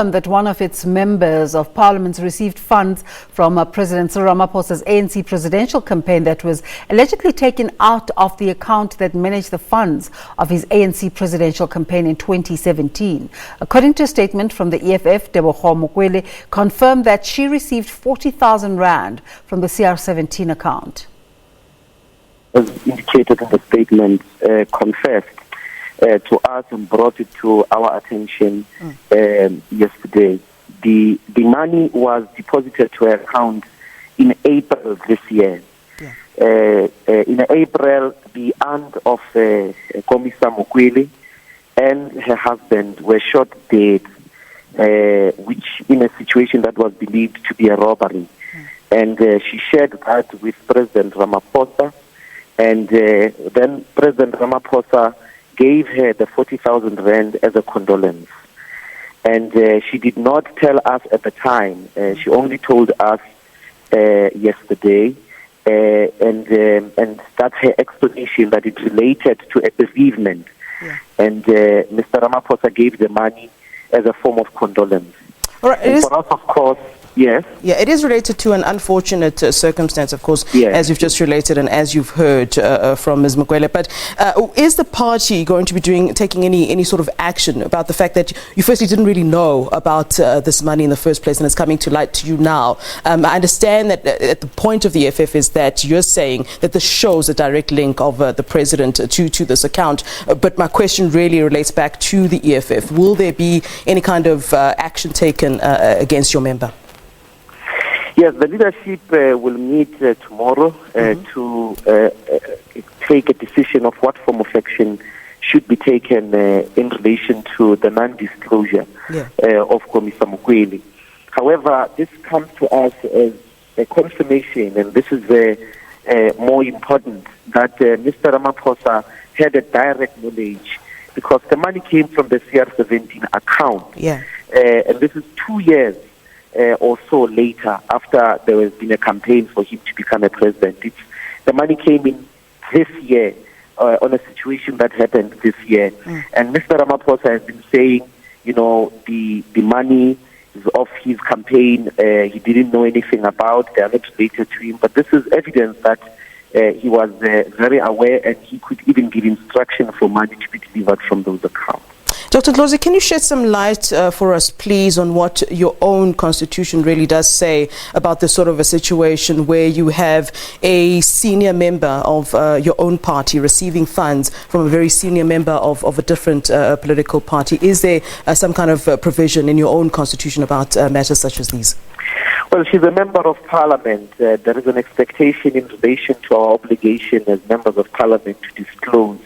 That one of its members of parliament received funds from President Cyril Ramaphosa's ANC presidential campaign that was allegedly taken out of the account that managed the funds of his ANC presidential campaign in 2017. According to a statement from the EFF, Tebogo Mokwele confirmed that she received 40,000 rand from the CR17 account. As indicated in the statement, confessed to us and brought it to our attention yesterday. The money was deposited to her account in April this year. Yeah. In April, the aunt of Komisa Mokwele and her husband were shot dead, which in a situation that was believed to be a robbery. And she shared that with President Ramaphosa, and then President Ramaphosa gave her the 40,000 rand as a condolence. And she did not tell us at the time. She only told us yesterday, and that's her explanation, that it related to a bereavement. Yeah. And Mr. Ramaphosa gave the money as a form of condolence. All right, for us, of course, yes. Yeah, it is related to an unfortunate circumstance, of course, yes, as you've just related and as you've heard from Ms. Mokwele. But is the party going to be taking any sort of action about the fact that you firstly didn't really know about this money in the first place and it's coming to light to you now? I understand that at the point of the EFF is that you're saying that this shows a direct link of the president to this account. But my question really relates back to the EFF. Will there be any kind of action taken against your member? Yes, the leadership will meet tomorrow to take a decision of what form of action should be taken in relation to the non-disclosure of Komisa Mokwele. However, this comes to us as a confirmation, and this is more important, that Mr. Ramaphosa had a direct knowledge, because the money came from the CR17 account. Yeah. And this is 2 years or so later, after there has been a campaign for him to become a president. The money came in this year on a situation that happened this year. And Mr. Ramaphosa has been saying, you know, the money is of his campaign. He didn't know anything about. They are not related to him. But this is evidence that he was very aware, and he could even give instruction for money to be delivered from those accounts. Dr. Ndlozi, can you shed some light for us, please, on what your own constitution really does say about this sort of a situation where you have a senior member of your own party receiving funds from a very senior member of a different political party? Is there some kind of provision in your own constitution about matters such as these? Well, she's a member of parliament. There is an expectation in relation to our obligation as members of parliament to disclose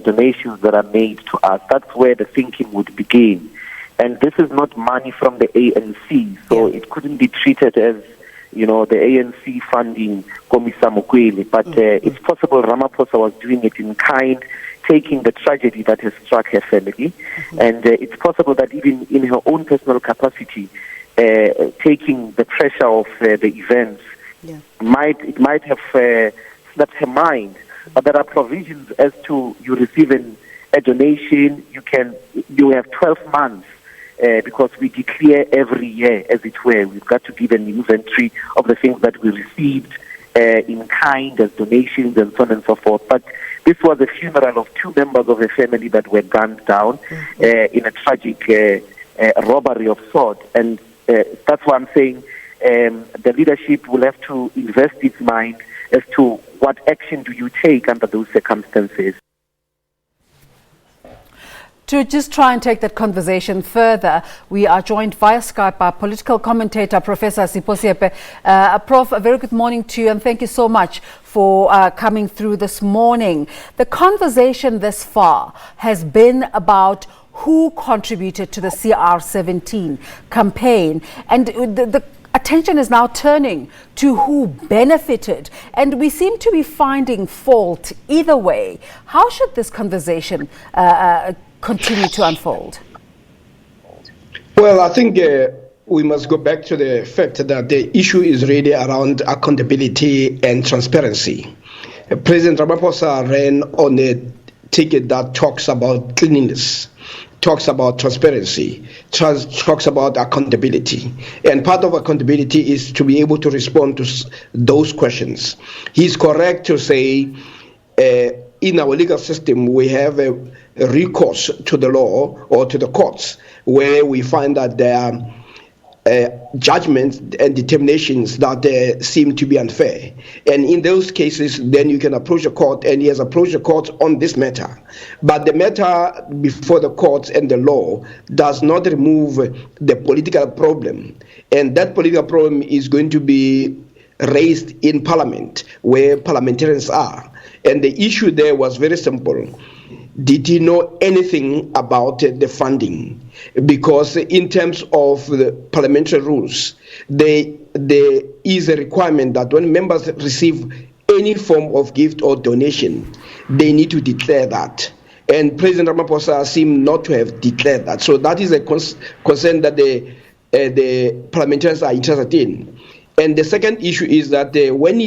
donations that are made to us. That's where the thinking would begin. And this is not money from the ANC, so it couldn't be treated as, you know, the ANC funding Komisa Mokwele. But it's possible Ramaphosa was doing it in kind, taking the tragedy that has struck her family. And it's possible that even in her own personal capacity, taking the pressure of the events, it might have slipped her mind. But there are provisions as to you receiving a donation. You have 12 months because we declare every year, as it were. We've got to give an inventory of the things that we received in kind as donations and so on and so forth. But this was a funeral of 2 members of a family that were gunned down in a tragic robbery of sorts. And that's why I'm saying the leadership will have to invest its mind as to what action do you take under those circumstances. To just try and take that conversation further, we are joined via Skype by political commentator Professor Sipho Seepe. Prof, a very good morning to you, and thank you so much for coming through this morning. The conversation this far has been about who contributed to the CR17 campaign, and the attention is now turning to who benefited, and we seem to be finding fault either way. How should this conversation continue to unfold? Well, I think we must go back to the fact that the issue is really around accountability and transparency. President Ramaphosa ran on a ticket that talks about cleanliness, talks about transparency, talks about accountability. And part of accountability is to be able to respond to those questions. He's correct to say in our legal system we have a recourse to the law or to the courts where we find that there are judgments and determinations that seem to be unfair. And in those cases, then you can approach the court, and he has approached the court on this matter. But the matter before the courts and the law does not remove the political problem. And that political problem is going to be raised in Parliament, where parliamentarians are. And the issue there was very simple. Did he know anything about the funding? Because in terms of the parliamentary rules, there is a requirement that when members receive any form of gift or donation, they need to declare that. And President Ramaphosa seemed not to have declared that. So that is a concern that the parliamentarians are interested in. And the second issue is that when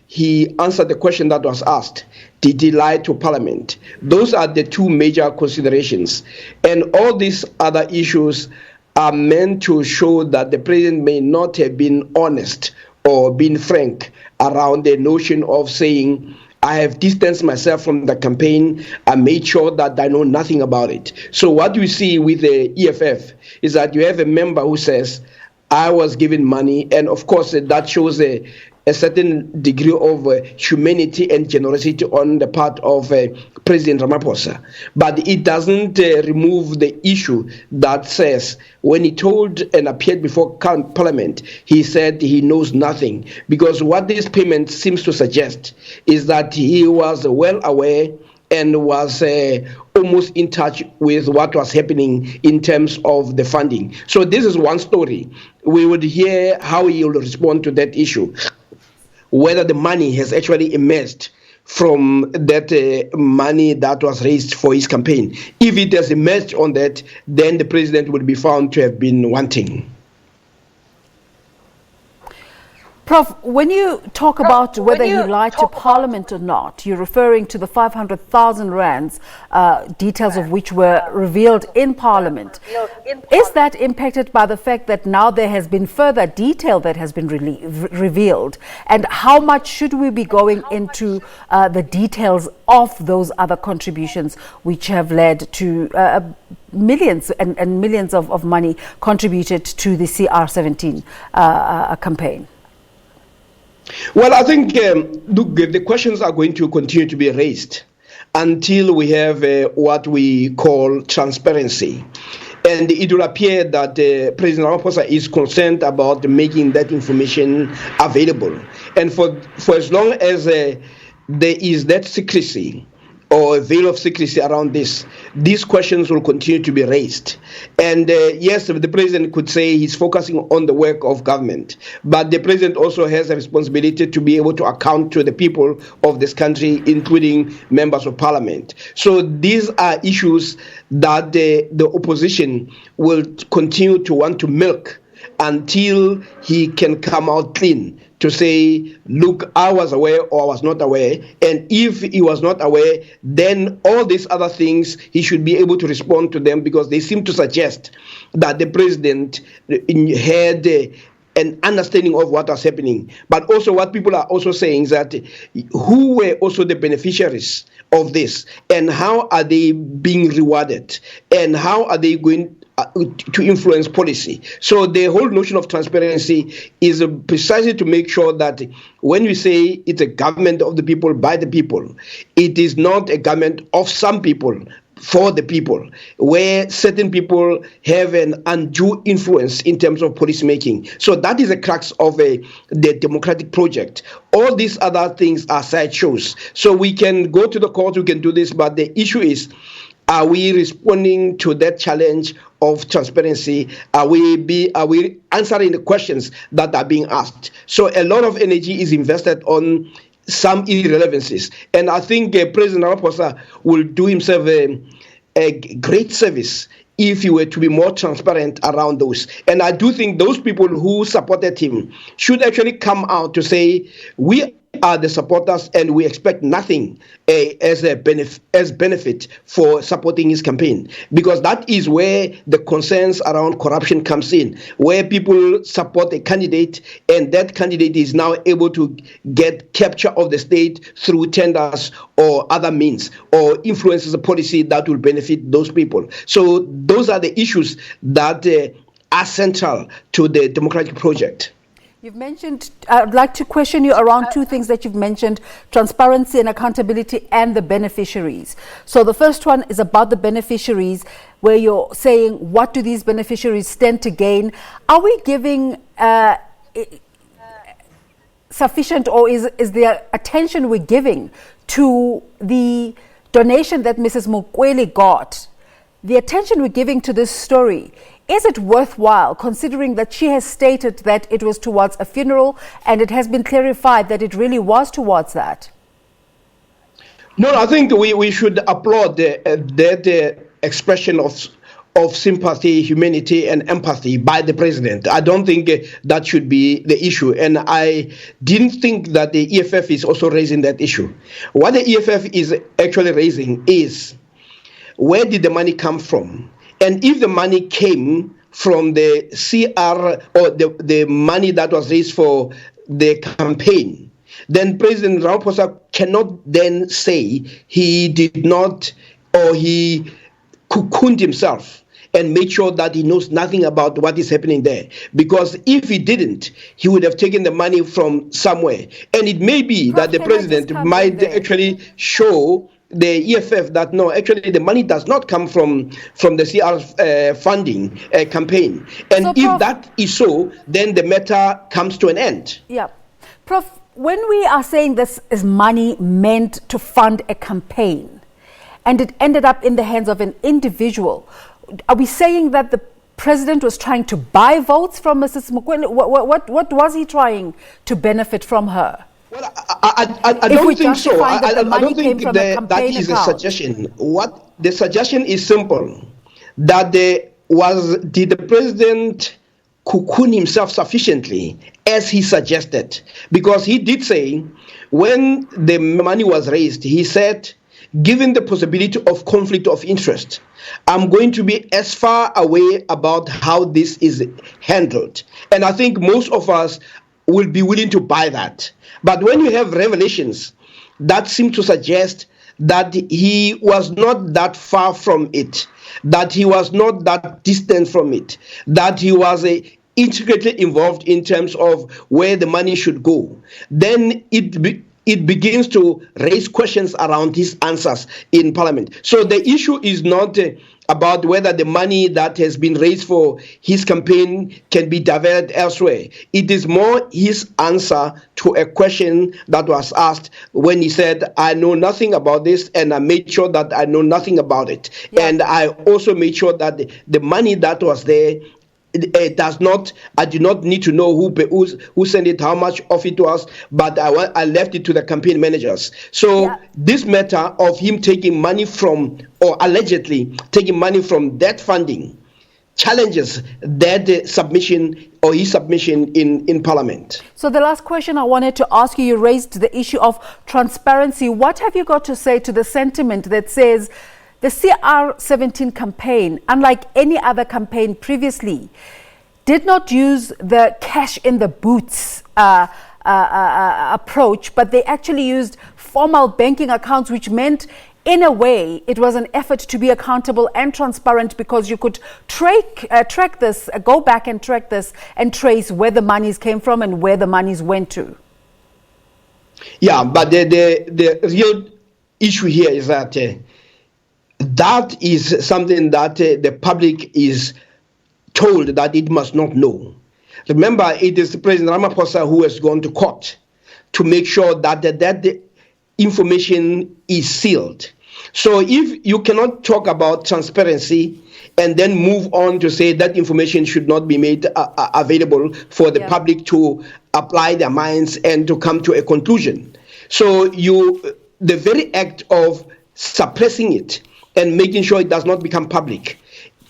he answered the question that was asked, did he lie to Parliament? Those are the two major considerations. And all these other issues are meant to show that the president may not have been honest or been frank around the notion of saying, I have distanced myself from the campaign. I made sure that I know nothing about it. So what you see with the EFF is that you have a member who says, I was given money, and of course that shows a certain degree of humanity and generosity on the part of President Ramaphosa. But it doesn't remove the issue that says when he told and appeared before Parliament, he said he knows nothing. Because what this payment seems to suggest is that he was well aware and was almost in touch with what was happening in terms of the funding. So this is one story. We would hear how he will respond to that issue, whether the money has actually emerged from that money that was raised for his campaign. If it has emerged on that, then the president would be found to have been wanting. Prof, when you talk about whether he lied to Parliament or not, you're referring to the 500,000 rands, details of which were revealed in Parliament. Is that impacted by the fact that now there has been further detail that has been revealed? And how much should we be going into the details of those other contributions which have led to millions and millions of money contributed to the CR17 campaign? Well, I think look, the questions are going to continue to be raised until we have what we call transparency. And it will appear that President Ramaphosa is concerned about making that information available. And for as long as there is that secrecy or a veil of secrecy around this, these questions will continue to be raised. And yes, the president could say he's focusing on the work of government, but the president also has a responsibility to be able to account to the people of this country, including members of parliament. So these are issues that the opposition will continue to want to milk until he can come out clean to say, look, I was aware or I was not aware. And if he was not aware, then all these other things, he should be able to respond to them, because they seem to suggest that the president had an understanding of what was happening. But also what people are also saying is that who were also the beneficiaries of this, and how are they being rewarded, and how are they going to influence policy. So the whole notion of transparency is precisely to make sure that when we say it's a government of the people, by the people, it is not a government of some people, for the people, where certain people have an undue influence in terms of policy making. So that is the crux of the democratic project. All these other things are sideshows. So we can go to the court, we can do this, but the issue is, are we responding to that challenge of transparency? Are we answering the questions that are being asked? So a lot of energy is invested on some irrelevancies. And I think President Ramaphosa will do himself a great service if he were to be more transparent around those. And I do think those people who supported him should actually come out to say, we are the supporters, and we expect nothing as benefit for supporting his campaign, because that is where the concerns around corruption comes in, where people support a candidate and that candidate is now able to get capture of the state through tenders or other means, or influences a policy that will benefit those people. So those are the issues that are central to the democratic project. You've mentioned, I'd like to question you around two things that you've mentioned: transparency and accountability, and the beneficiaries. So the first one is about the beneficiaries, where you're saying, what do these beneficiaries stand to gain? Are we giving sufficient, or is there attention we're giving to the donation that Mrs. Mokwele got? The attention we're giving to this story, is it worthwhile, considering that she has stated that it was towards a funeral and it has been clarified that it really was towards that? No, I think we should applaud that expression of sympathy, humanity, and empathy by the president. I don't think that should be the issue. And I didn't think that the EFF is also raising that issue. What the EFF is actually raising is, where did the money come from? And if the money came from the CR, or the money that was raised for the campaign, then President Ramaphosa cannot then say he did not, or he cocooned himself and made sure that he knows nothing about what is happening there. Because if he didn't, he would have taken the money from somewhere. And it may be that the president might actually show the EFF that no, actually the money does not come from the CR funding campaign. And so, if that is so, then the matter comes to an end. Yeah. Prof, when we are saying this is money meant to fund a campaign and it ended up in the hands of an individual, are we saying that the president was trying to buy votes from Mrs. Mokwele? What was he trying to benefit from her? Well, I don't think so. I don't think that is a suggestion. What the suggestion is simple: that did the president cocoon himself sufficiently as he suggested? Because he did say, when the money was raised, he said, given the possibility of conflict of interest, I'm going to be as far away about how this is handled. And I think most of us will be willing to buy that. But when you have revelations that seem to suggest that he was not that far from it, that he was not that distant from it, that he was intricately involved in terms of where the money should go, then it begins to raise questions around his answers in Parliament. So the issue is not about whether the money that has been raised for his campaign can be diverted elsewhere. It is more his answer to a question that was asked when he said, I know nothing about this, and I made sure that I know nothing about it. Yeah. And I also made sure that the money that was there, I do not need to know who sent it, how much of it was, but I left it to the campaign managers. So this matter of him taking money from, or allegedly taking money from that funding, challenges that submission or his submission in Parliament. So the last question I wanted to ask you raised the issue of transparency. What have you got to say to the sentiment that says the CR17 campaign, unlike any other campaign previously, did not use the cash in the boots approach, but they actually used formal banking accounts, which meant, in a way, it was an effort to be accountable and transparent, because you could track this, go back and track this and trace where the monies came from and where the monies went to. Yeah, but the real issue here is that that is something that the public is told that it must not know. Remember, it is President Ramaphosa who has gone to court to make sure that that information is sealed. So if you cannot talk about transparency and then move on to say that information should not be made available for the public to apply their minds and to come to a conclusion. So the very act of suppressing it and making sure it does not become public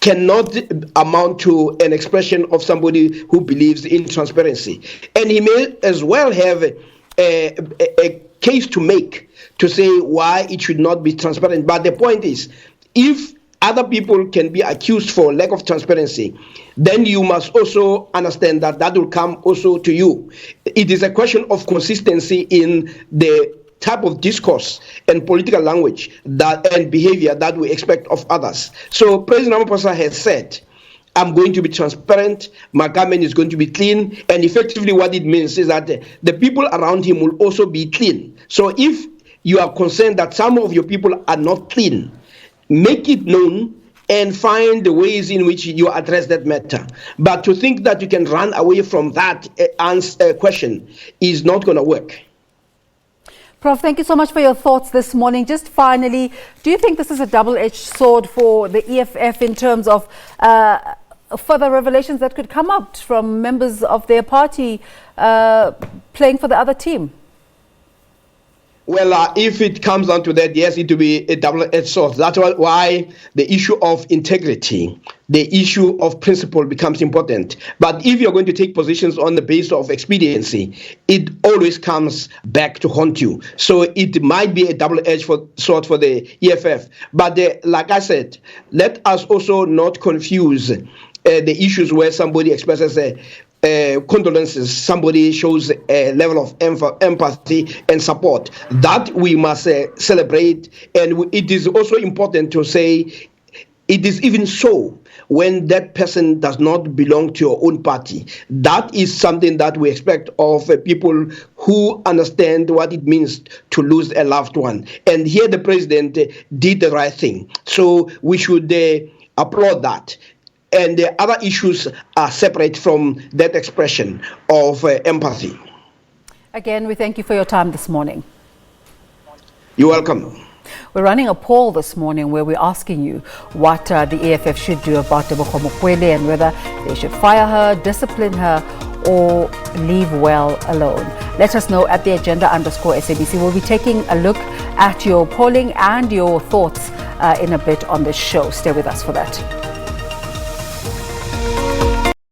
cannot amount to an expression of somebody who believes in transparency. And he may as well have a case to make to say why it should not be transparent. But the point is, if other people can be accused for lack of transparency, then you must also understand that that will come also to you. It is a question of consistency in the type of discourse and political language and behavior that we expect of others. So President Ramaphosa has said, I'm going to be transparent, my government is going to be clean, and effectively what it means is that the people around him will also be clean. So if you are concerned that some of your people are not clean, make it known and find the ways in which you address that matter. But to think that you can run away from that question is not going to work. Prof, thank you so much for your thoughts this morning. Just finally, do you think this is a double-edged sword for the EFF in terms of further revelations that could come out from members of their party playing for the other team? Well, if it comes down to that, yes, it will be a double-edged sword. That's why the issue of integrity, the issue of principle becomes important. But if you're going to take positions on the basis of expediency, it always comes back to haunt you. So it might be a double-edged sword for the EFF. But like I said, let us also not confuse the issues where somebody expresses condolences, somebody shows a level of empathy and support. That we must celebrate. And it is also important to say it is even so when that person does not belong to your own party. That is something that we expect of people who understand what it means to lose a loved one. And here the president did the right thing. So we should applaud that. And the other issues are separate from that expression of empathy. Again, we thank you for your time this morning. You're welcome. We're running a poll this morning where we're asking you what the EFF should do about Tebogo Mokwele and whether they should fire her, discipline her, or leave well alone. Let us know at the agenda_SABC. We'll be taking a look at your polling and your thoughts in a bit on this show. Stay with us for that.